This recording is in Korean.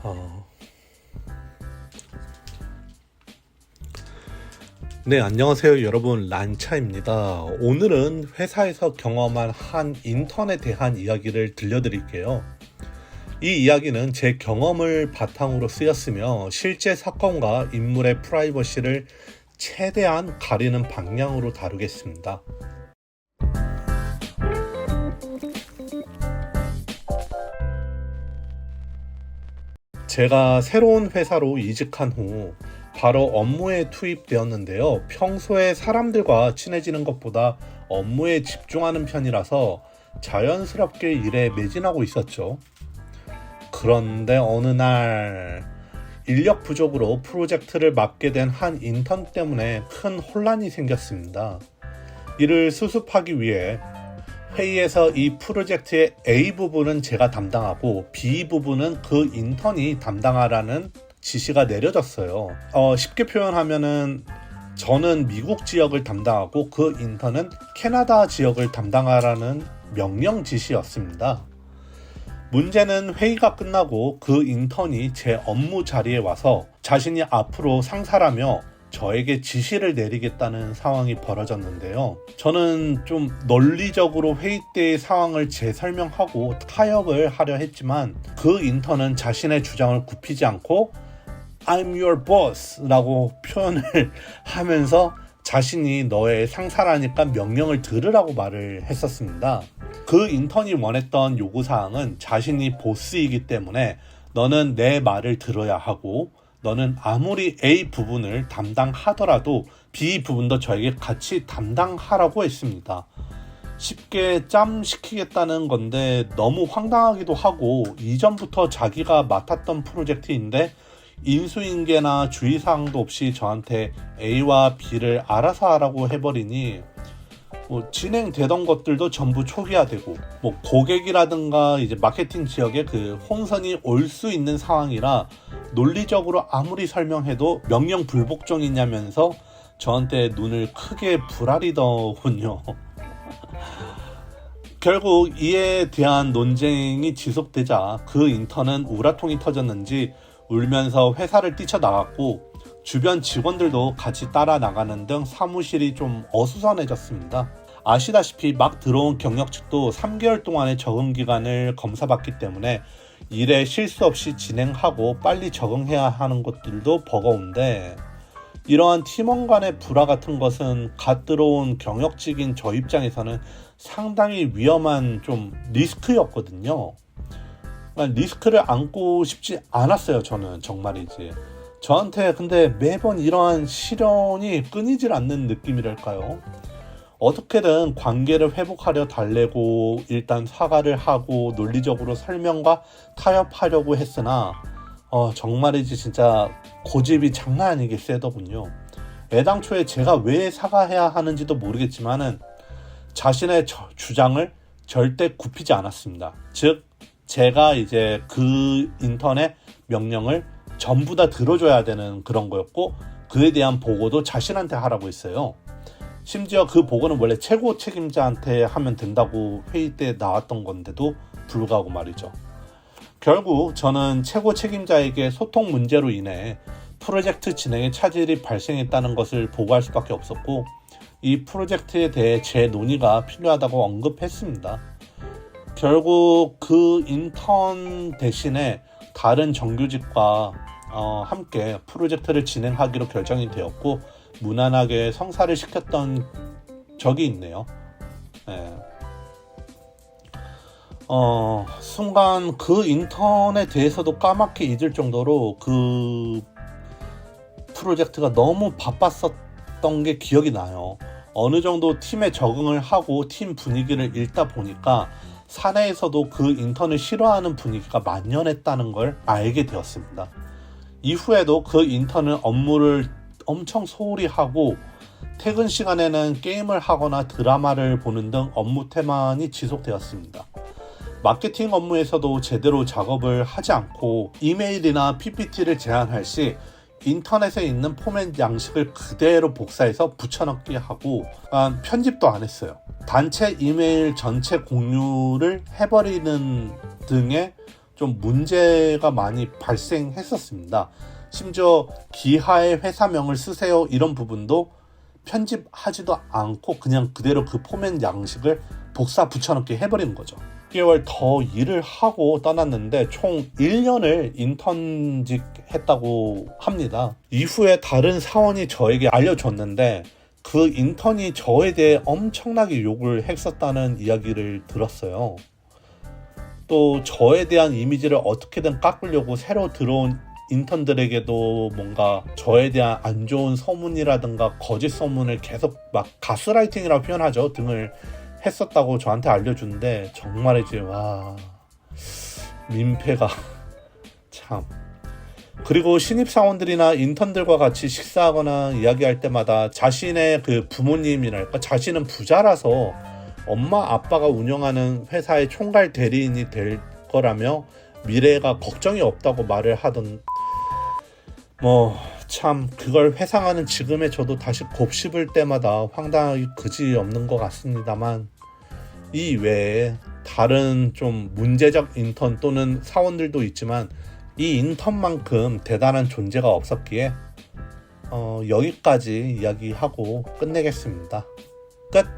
어, 네, 안녕하세요, 여러분. 란차입니다. 오늘은 회사에서 경험한 한 인턴에 대한 이야기를 들려드릴게요. 이 이야기는 제 경험을 바탕으로 쓰였으며 실제 사건과 인물의 프라이버시를 최대한 가리는 방향으로 다루겠습니다. 제가 새로운 회사로 이직한 후 바로 업무에 투입되었는데요. 평소에 사람들과 친해지는 것보다 업무에 집중하는 편이라서 자연스럽게 일에 매진하고 있었죠. 그런데 어느 날 인력 부족으로 프로젝트를 맡게 된 한 인턴 때문에 큰 혼란이 생겼습니다. 이를 수습하기 위해 회의에서 이 프로젝트의 A 부분은 제가 담당하고 B 부분은 그 인턴이 담당하라는 지시가 내려졌어요. 쉽게 표현하면은 저는 미국 지역을 담당하고 그 인턴은 캐나다 지역을 담당하라는 명령 지시였습니다. 문제는 회의가 끝나고 그 인턴이 제 업무 자리에 와서 자신이 앞으로 상사라며 저에게 지시를 내리겠다는 상황이 벌어졌는데요. 저는 좀 논리적으로 회의 때의 상황을 재설명하고 타협을 하려 했지만 그 인턴은 자신의 주장을 굽히지 않고 I'm your boss 라고 표현을 하면서 자신이 너의 상사라니까 명령을 들으라고 말을 했었습니다. 그 인턴이 원했던 요구사항은 자신이 보스이기 때문에 너는 내 말을 들어야 하고 너는 아무리 A 부분을 담당하더라도 B 부분도 저에게 같이 담당하라고 했습니다. 쉽게 짬시키겠다는 건데 너무 황당하기도 하고 이전부터 자기가 맡았던 프로젝트인데 인수인계나 주의사항도 없이 저한테 A와 B를 알아서 하라고 해버리니 진행되던 것들도 전부 초기화되고 고객이라든가 이제 마케팅 지역에 그 혼선이 올 수 있는 상황이라 논리적으로 아무리 설명해도 명령 불복종이냐면서 저한테 눈을 크게 부라리더군요. 결국 이에 대한 논쟁이 지속되자 그 인턴은 우라통이 터졌는지 울면서 회사를 뛰쳐나갔고 주변 직원들도 같이 따라 나가는 등 사무실이 좀 어수선해졌습니다. 아시다시피 막 들어온 경력 측도 3개월 동안의 적응 기간을 검사받기 때문에 일에 실수 없이 진행하고 빨리 적응해야 하는 것들도 버거운데 이러한 팀원 간의 불화 같은 것은 갓 들어온 경력직인 저 입장에서는 상당히 위험한 좀 리스크였거든요. 리스크를 안고 싶지 않았어요. 저는 정말이지. 저한테 근데 매번 이러한 시련이 끊이질 않는 느낌이랄까요. 어떻게든 관계를 회복하려 달래고 일단 사과를 하고 논리적으로 설명과 타협하려고 했으나 정말이지 진짜 고집이 장난 아니게 세더군요. 애당초에 제가 왜 사과해야 하는지도 모르겠지만은 자신의 주장을 절대 굽히지 않았습니다. 즉 제가 이제 그 인턴의 명령을 전부 다 들어줘야 되는 그런 거였고 그에 대한 보고도 자신한테 하라고 했어요. 심지어 그 보고는 원래 최고 책임자한테 하면 된다고 회의 때 나왔던 건데도 불구하고 말이죠. 결국 저는 최고 책임자에게 소통 문제로 인해 프로젝트 진행에 차질이 발생했다는 것을 보고할 수밖에 없었고 이 프로젝트에 대해 재논의가 필요하다고 언급했습니다. 결국 그 인턴 대신에 다른 정규직과 함께 프로젝트를 진행하기로 결정이 되었고 무난하게 성사를 시켰던 적이 있네요. 네. 순간 그 인턴에 대해서도 까맣게 잊을 정도로 그 프로젝트가 너무 바빴었던 게 기억이 나요. 어느 정도 팀에 적응을 하고 팀 분위기를 읽다 보니까 사내에서도 그 인턴을 싫어하는 분위기가 만연했다는 걸 알게 되었습니다. 이후에도 그 인턴은 업무를 엄청 소홀히 하고 퇴근 시간에는 게임을 하거나 드라마를 보는 등 업무 태만이 지속되었습니다. 마케팅 업무에서도 제대로 작업을 하지 않고 이메일이나 PPT를 제안할 시 인터넷에 있는 포맷 양식을 그대로 복사해서 붙여넣기 하고 편집도 안 했어요. 단체 이메일 전체 공유를 해버리는 등의 좀 문제가 많이 발생했었습니다. 심지어 기하의 회사명을 쓰세요 이런 부분도 편집하지도 않고 그냥 그대로 그 포맷 양식을 복사 붙여넣기 해버린 거죠. 6개월 더 일을 하고 떠났는데 총 1년을 인턴직 했다고 합니다. 이후에 다른 사원이 저에게 알려줬는데 그 인턴이 저에 대해 엄청나게 욕을 했었다는 이야기를 들었어요. 또 저에 대한 이미지를 어떻게든 깎으려고 새로 들어온 인턴들에게도 뭔가 저에 대한 안 좋은 소문이라든가 거짓 소문을 계속 막 가스라이팅이라고 표현하죠. 등을 했었다고 저한테 알려주는데 정말이지 와 민폐가 참. 그리고 신입사원들이나 인턴들과 같이 식사하거나 이야기할 때마다 자신의 그 부모님이랄까 자신은 부자라서 엄마 아빠가 운영하는 회사의 총괄 대리인이 될 거라며 미래가 걱정이 없다고 말을 하던 참 그걸 회상하는 지금의 저도 다시 곱씹을 때마다 황당하기 그지없는 것 같습니다만 이 외에 다른 좀 문제적 인턴 또는 사원들도 있지만 이 인턴만큼 대단한 존재가 없었기에 여기까지 이야기하고 끝내겠습니다. 끝!